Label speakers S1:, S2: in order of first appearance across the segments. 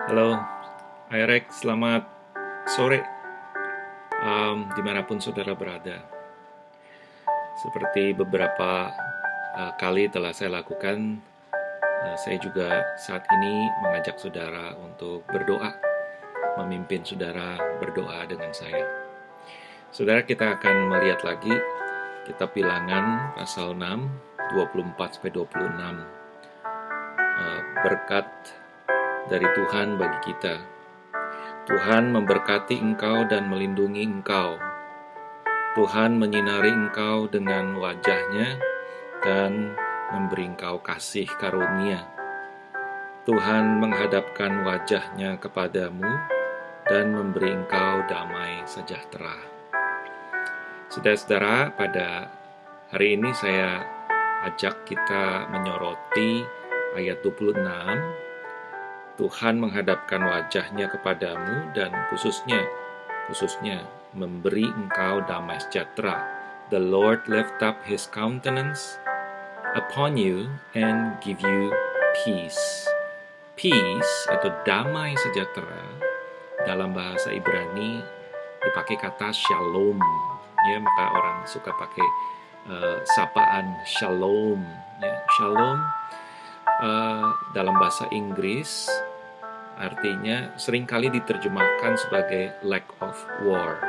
S1: Halo, Airek, selamat sore, dimanapun saudara berada. Seperti beberapa kali telah saya lakukan, saya juga saat ini mengajak saudara untuk berdoa, memimpin saudara berdoa dengan saya. Saudara, kita akan melihat lagi kitab Bilangan pasal 6, 24-26. Berkat dari Tuhan bagi kita. Tuhan memberkati engkau dan melindungi engkau. Tuhan menyinari engkau dengan wajahnya dan memberi engkau kasih karunia. Tuhan menghadapkan wajahnya kepadamu dan memberi engkau damai sejahtera. Saudara-saudara, pada hari ini saya ajak kita menyoroti ayat 26. Tuhan menghadapkan wajahnya kepadamu dan khususnya memberi engkau damai sejahtera. The Lord lift up his countenance upon you and give you peace. Peace atau damai sejahtera dalam bahasa Ibrani dipakai kata shalom. Ya, maka orang suka pakai sapaan shalom. Ya, shalom dalam bahasa Inggris artinya seringkali diterjemahkan sebagai lack of war.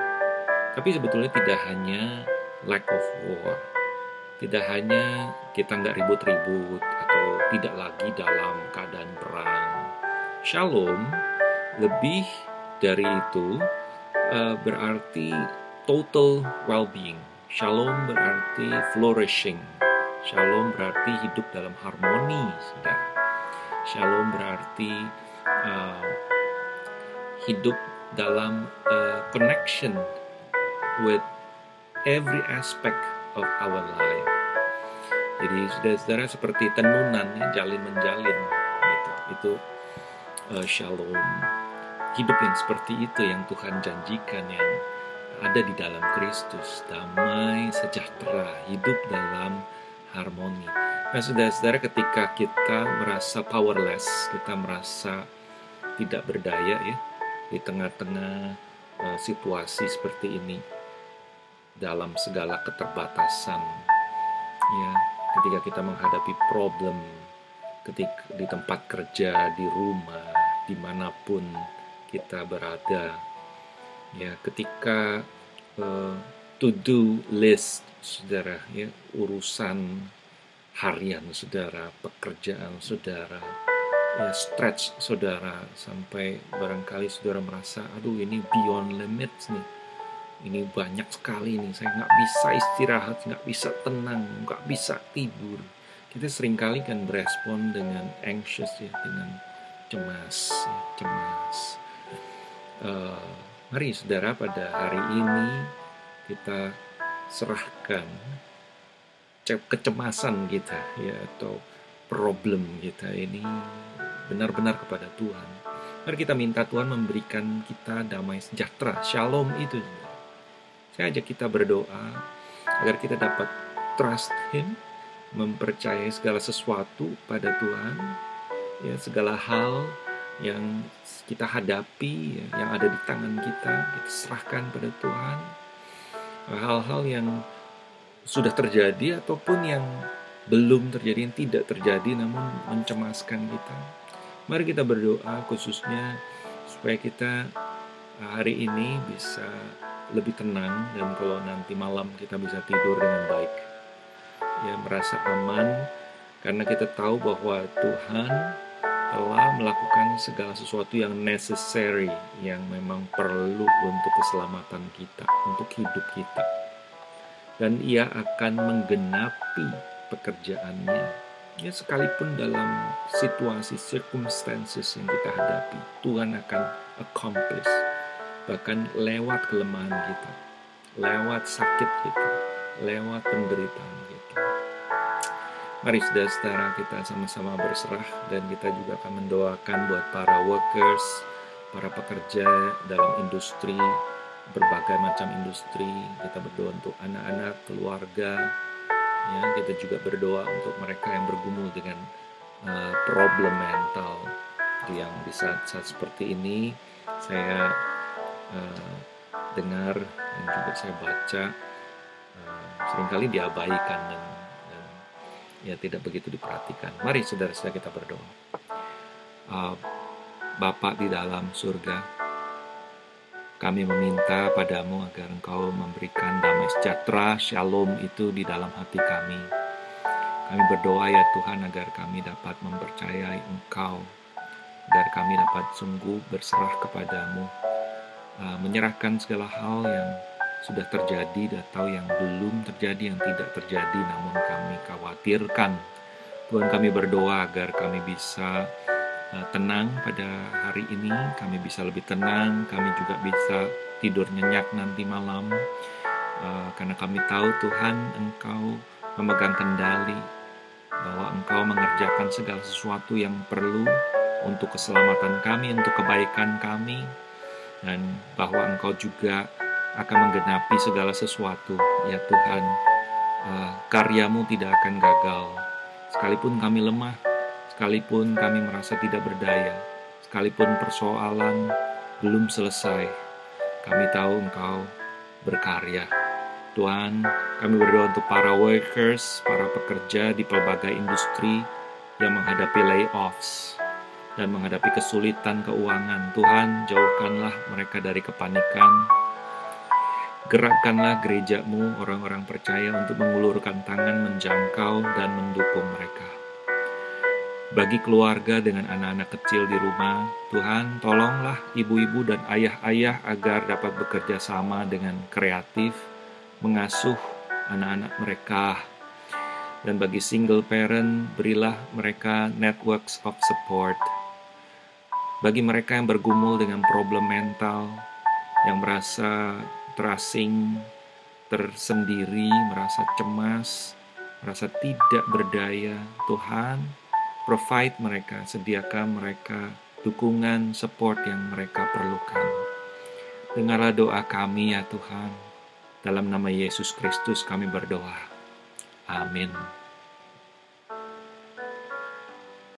S1: Tapi sebetulnya tidak hanya lack of war. Tidak hanya kita nggak ribut-ribut atau tidak lagi dalam keadaan perang. Shalom lebih dari itu berarti total well-being. Shalom berarti flourishing. Shalom berarti hidup dalam harmoni, saudara. Shalom berarti hidup dalam connection with every aspect of our life. Jadi saudara-saudara seperti tenunan, jalin menjalin gitu. Itu shalom. Hidup yang seperti itu yang Tuhan janjikan, yang ada di dalam Kristus, damai sejahtera, hidup dalam harmoni. Nah, saudara-saudara, ketika kita merasa powerless, kita merasa tidak berdaya ya di tengah-tengah situasi seperti ini, dalam segala keterbatasan, ya, ketika kita menghadapi problem, ketika di tempat kerja, di rumah, dimanapun kita berada, ya, ketika to-do list, saudara, ya, urusan harian saudara, pekerjaan saudara, ya, stretch saudara, sampai barangkali saudara merasa, aduh ini beyond limits nih, ini banyak sekali nih, saya nggak bisa istirahat, nggak bisa tenang, nggak bisa tidur. Kita seringkali kan berespon dengan anxious, ya, dengan cemas, ya, cemas. Mari saudara, pada hari ini kita serahkan kecemasan kita, ya, atau problem kita ini benar-benar kepada Tuhan. Mari kita minta Tuhan memberikan kita damai sejahtera, shalom itu. Saya ajak kita berdoa agar kita dapat trust Him, mempercayai segala sesuatu pada Tuhan, ya, segala hal yang kita hadapi, ya, yang ada di tangan kita serahkan pada Tuhan. Hal-hal yang sudah terjadi ataupun yang belum terjadi, yang tidak terjadi namun mencemaskan kita. Mari kita berdoa khususnya supaya kita hari ini bisa lebih tenang, dan kalau nanti malam kita bisa tidur dengan baik, ya, merasa aman, karena kita tahu bahwa Tuhan telah melakukan segala sesuatu yang necessary, yang memang perlu untuk keselamatan kita, untuk hidup kita. Dan Ia akan menggenapi pekerjaannya. Ya, sekalipun dalam situasi, circumstances yang kita hadapi, Tuhan akan accomplish. Bahkan lewat kelemahan kita, lewat sakit kita, lewat penderitaan kita. Mari saudara-saudara, kita sama-sama berserah, dan kita juga akan mendoakan buat para workers, para pekerja dalam industri, berbagai macam industri. Kita berdoa untuk anak-anak, keluarga, ya, kita juga berdoa untuk mereka yang bergumul dengan problem mental. yang di saat-saat seperti ini saya dengar dan juga saya baca seringkali diabaikan dan ya tidak begitu diperhatikan. Mari saudara-saudara kita berdoa. Bapa di dalam surga, kami meminta padamu agar Engkau memberikan damai sejahtera, shalom itu di dalam hati kami. Kami berdoa ya Tuhan agar kami dapat mempercayai Engkau, agar kami dapat sungguh berserah kepadamu, menyerahkan segala hal yang sudah terjadi atau yang belum terjadi, yang tidak terjadi namun kami khawatirkan. Tuhan, kami berdoa agar kami bisa tenang pada hari ini, kami bisa lebih tenang, kami juga bisa tidur nyenyak nanti malam, karena kami tahu Tuhan Engkau memegang kendali, bahwa Engkau mengerjakan segala sesuatu yang perlu untuk keselamatan kami, untuk kebaikan kami, dan bahwa Engkau juga akan menggenapi segala sesuatu. Ya Tuhan, karyamu tidak akan gagal. Sekalipun kami lemah, sekalipun kami merasa tidak berdaya, sekalipun persoalan belum selesai, kami tahu Engkau berkarya. Tuhan, kami berdoa untuk para workers, para pekerja di pelbagai industri yang menghadapi layoffs dan menghadapi kesulitan keuangan. Tuhan, jauhkanlah mereka dari kepanikan. Gerakkanlah gerejamu, orang-orang percaya untuk mengulurkan tangan, menjangkau dan mendukung mereka. Bagi keluarga dengan anak-anak kecil di rumah, Tuhan, tolonglah ibu-ibu dan ayah-ayah agar dapat bekerja sama dengan kreatif, mengasuh anak-anak mereka. Dan bagi single parent, berilah mereka networks of support. Bagi mereka yang bergumul dengan problem mental, yang merasa terasing, tersendiri, merasa cemas, merasa tidak berdaya, Tuhan, provide mereka, sediakan mereka dukungan, support yang mereka perlukan. Dengarlah doa kami ya Tuhan. Dalam nama Yesus Kristus kami berdoa. Amin.